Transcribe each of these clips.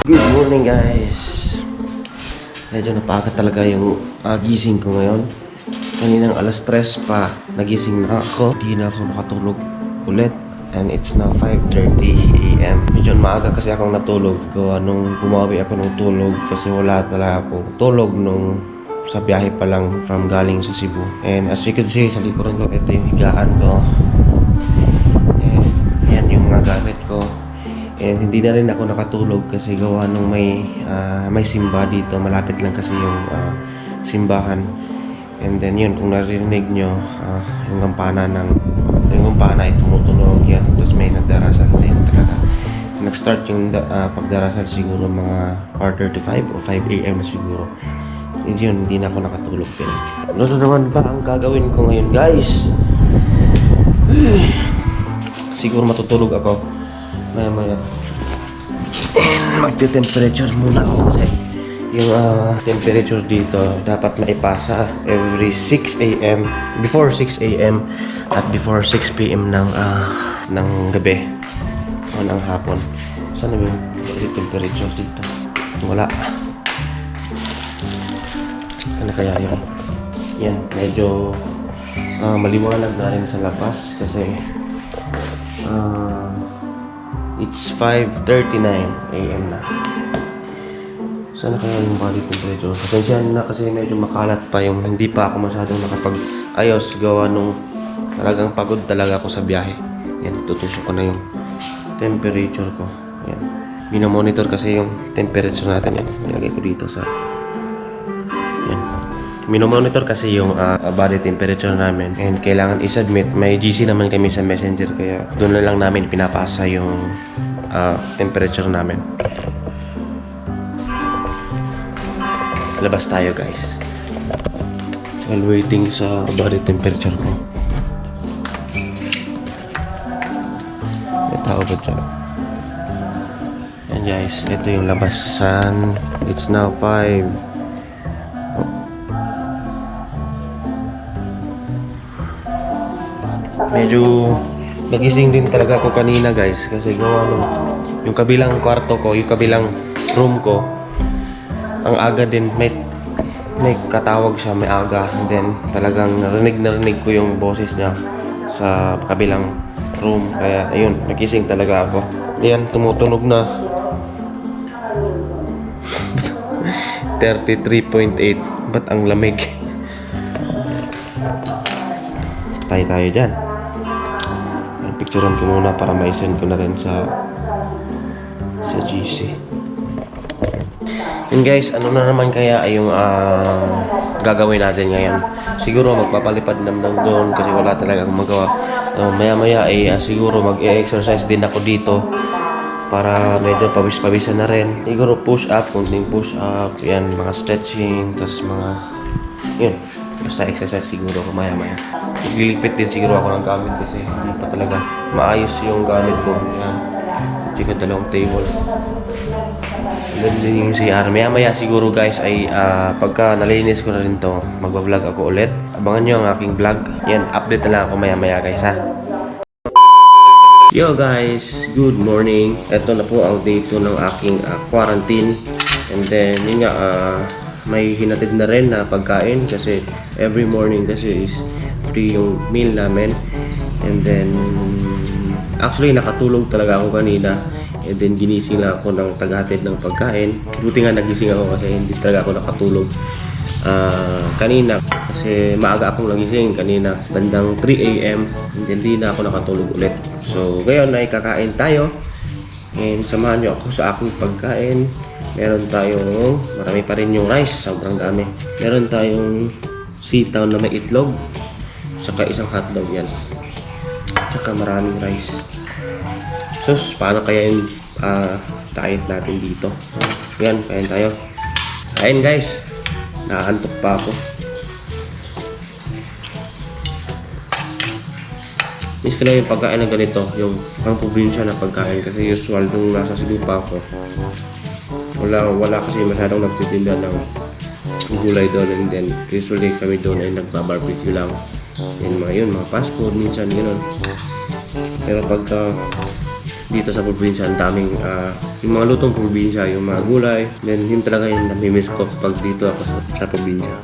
Good morning guys. Medyo napaga talaga yung gising ko ngayon. Kaninang alas 3 pa nagising na ako. Hindi na ako nakatulog ulit. And it's now 5:30 AM. Medyo maaga kasi akong natulog. Gawa nung bumawi ako ng tulog kasi wala talaga ako tulog nung sa biyahe pa lang from galing sa Cebu. And as you can see sa likuran ko, ito yung higaan ko. And yan yung mga gamit ko. And hindi na rin ako nakatulog kasi gawa nung may simba dito. Malapit lang kasi yung simbahan. And then yun, kung narinig nyo, yung kampana ay tumutunog yan. Tapos may nagdarasal din talaga. Nag-start yung pagdarasal siguro mga 4:35 o 5 AM siguro. And yun, hindi na ako nakatulog din. Ano na naman ba ang gagawin ko ngayon guys? Siguro matutulog ako maya magte-temperature muna ako kasi yung temperature dito dapat maipasa every 6 AM before 6 AM at before 6 PM ng gabi o ng hapon. Saan yung temperature dito? Wala. Ano kaya yun? Yan, medyo maliwanag na rin sa labas kasi it's 5:39 AM na. Sana kaya yung body temperature. Pasensyahan na kasi medyo makalat pa yung hindi pa ako masyadong nakapag-ayos gawa nung talagang pagod talaga ako sa biyahe. Yan, tutusok ko na yung temperature ko. Yan. Minomonitor kasi yung temperature natin. Yan, nilagay ko dito sa... Yan. Minomonitor kasi yung body temperature namin. And kailangan i-submit. May GC naman kami sa Messenger kaya doon na lang namin pinapasa yung temperature namin. Labas tayo guys. While waiting sa body temperature ko. May tao ba dyan? Yan guys, ito yung labasan. It's now 5. Medyo nagising din talaga ako kanina guys kasi gawa nung yung kabilang kwarto ko, yung kabilang room ko ang aga din, may katawag siya, may aga. And then talagang narinig ko yung boses niya sa kabilang room kaya ayun, nagising talaga ako. Ayan, tumutunog na 33.8. Ba't ang lamig? Tayo dyan. Picturean ko muna para ma-send ko na rin sa GC. And guys, ano na naman kaya yung gagawin natin ngayon? Siguro magpapalipad naman doon kasi wala talaga akong magawa. Maya ay siguro mag-exercise din ako dito para medyo pawis-pawisan na rin. Siguro push up, kunting push up, yan, mga stretching, tapos mga yun, basta exercise siguro ko maya-maya. Magliligpit din siguro ako ng gamit kasi hindi pa talaga maayos yung gamit ko. Yan, tsaka dalawang table. Then din yung CR. Maya-maya siguro guys ay pagka nalinis ko na rin to, magbablog ako ulit. Abangan nyo ang aking vlog. Yan, update na lang ako maya-maya guys ha. Yo guys, good morning. Ito na po ang day 2 ng aking quarantine. And then yun nga, may hinatid na rin na pagkain kasi every morning kasi is free yung meal namin. And then actually nakatulog talaga ako kanina. And then ginising lang ako ng tagahatid ng pagkain. Buti nga nagising ako kasi hindi talaga ako nakatulog kanina kasi maaga akong nagising kanina bandang 3 AM and then hindi na ako nakatulog ulit. So ngayon ay kakain tayo and samahan nyo ako sa aking pagkain. Meron tayong, marami pa rin yung rice, sobrang dami. Meron tayong sitaw na may itlog saka isang hotdog yan, saka maraming rice. So paano kaya yung diet natin dito? Yan, kain tayo. Kain guys, nakaantok pa ako. Miss ko lang yung pagkain na ganito, yung pang probinsya na pagkain kasi usual nung nasa Cebu pa ako. Wala kasi masyadong nagtitinda ng gulay doon, and then usually kami doon ay nagbabarbecue lang. Yan mga fast food minsan gano'n. Pero pagka dito sa probinsya, ang daming yung mga lutong probinsya, yung mga gulay. Then yun talaga yung namimiss ko pag dito ako sa probinsya.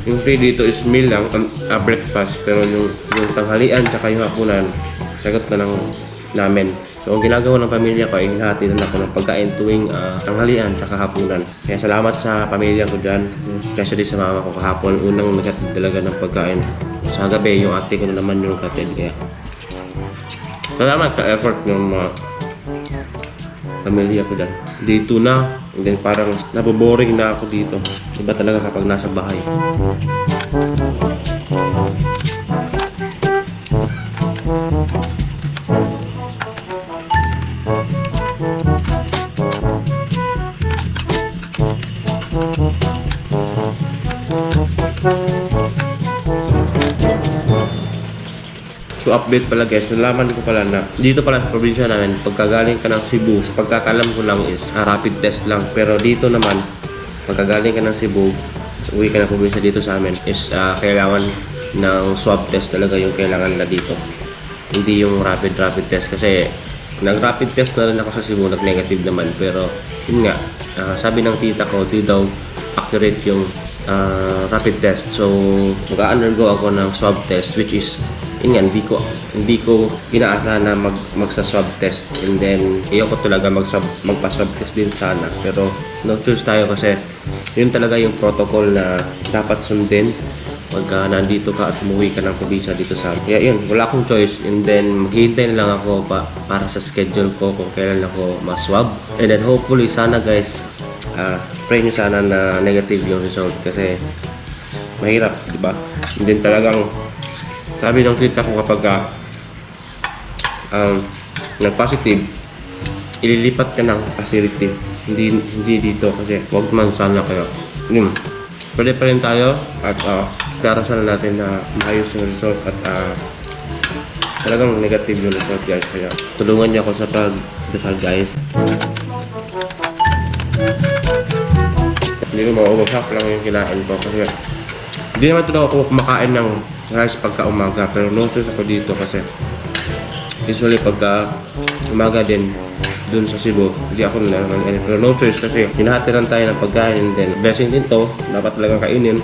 Yung free dito is meal lang, breakfast, pero yung tanghalian tsaka yung hapunan, sagot na lang namin. So ang ginagawa ng pamilya ko ay hinahati na ako ng pagkain tuwing tanghalian tsaka hapunan. Kaya salamat sa pamilya ko dyan, especially sa mama ko kahapon, unang naghatid talaga ng pagkain. Sa gabi, yung ate ko na naman yung katid. Kaya salamat sa effort ng mga pamilya ko dyan. Dito na, and then parang naboboring na ako dito. Iba talaga kapag nasa bahay. So update pala guys, nalaman ko pala na dito pala sa probinsya namin, pagkagaling ka ng Cebu, pagkakalam ko lang is rapid test lang. Pero dito naman, pagkagaling ka ng Cebu, uwi ka ng probinsya dito sa amin, is kailangan ng swab test talaga yung kailangan na dito. Hindi yung rapid test kasi nag-rapid test na rin ako sa Cebu, nag-negative naman. Pero yun nga, sabi ng tita ko, di daw accurate yung rapid test. So mag-undergo ako ng swab test, which is yun nga, hindi ko inaasahan na magsa-swab test, and then ayoko talaga magpa-swab test din sana, pero no choice tayo kasi yun talaga yung protocol na dapat sundin pagka nandito ka at umuwi ka ng probinsya dito sa amin. Kaya yun, wala akong choice, and then maghihintay na lang ako para sa schedule ko kung kailan ako ma-swab, and then hopefully sana guys, pray nyo sana na negative yung result kasi mahirap, di ba? And then talagang sabi ng tita ko kapag nag-positive, ililipat ka ng facility. Hindi dito kasi wag man sana kaya. Yun. Pwede pa rin tayo at darasal natin na maayos yung result at talagang negative yung result guys. Kaya tulungan niyo ako sa pagdasal guys. Hindi ko mauubos lang yung kinain ko kasi hindi naman ito ako kumakain ng rice pagka umaga, pero no choice ako dito kasi usually pagka umaga din dun sa Cebu, hindi ako nalaman, pero no choice kasi hinahatiran tayo ng pagkain, and then blessing din to, dapat talagang kainin.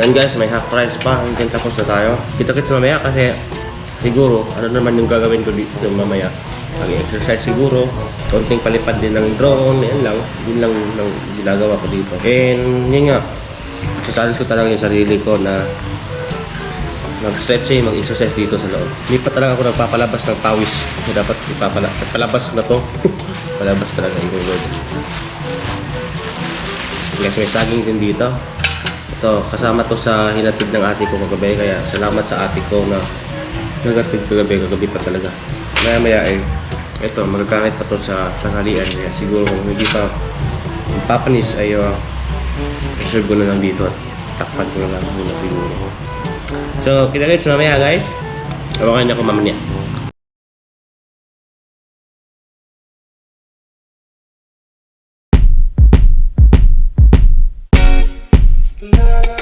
Yan guys, may half price pa, hanggang tapos na tayo. Kita-kits mamaya kasi siguro, ano naman yung gagawin ko dito mamaya? Mag-exercise siguro, konting palipad din ng drone, yan lang. Yun lang yung ginagawa ko dito. And yun nga, sasalis ko talaga yung sarili ko na mag-stretching, mag-exercise dito sa loob. Hindi pa talaga ako nagpapalabas ng pawis. So dapat palabas na to. Palabas talaga yung word. Guys, may saging din dito. Ito, kasama to sa hinatid ng ate ko kagabi. Kaya salamat sa ate ko na nagatid kagabi pa talaga. Maya ito, magagamit pa to sa tanghalian. Kaya siguro kung hindi pa papanis ay reserve ko na lang dito at takpan ko na lang muna siguro. So, kita-kits mamaya guys. Tawakan niyo ako mamaya. La la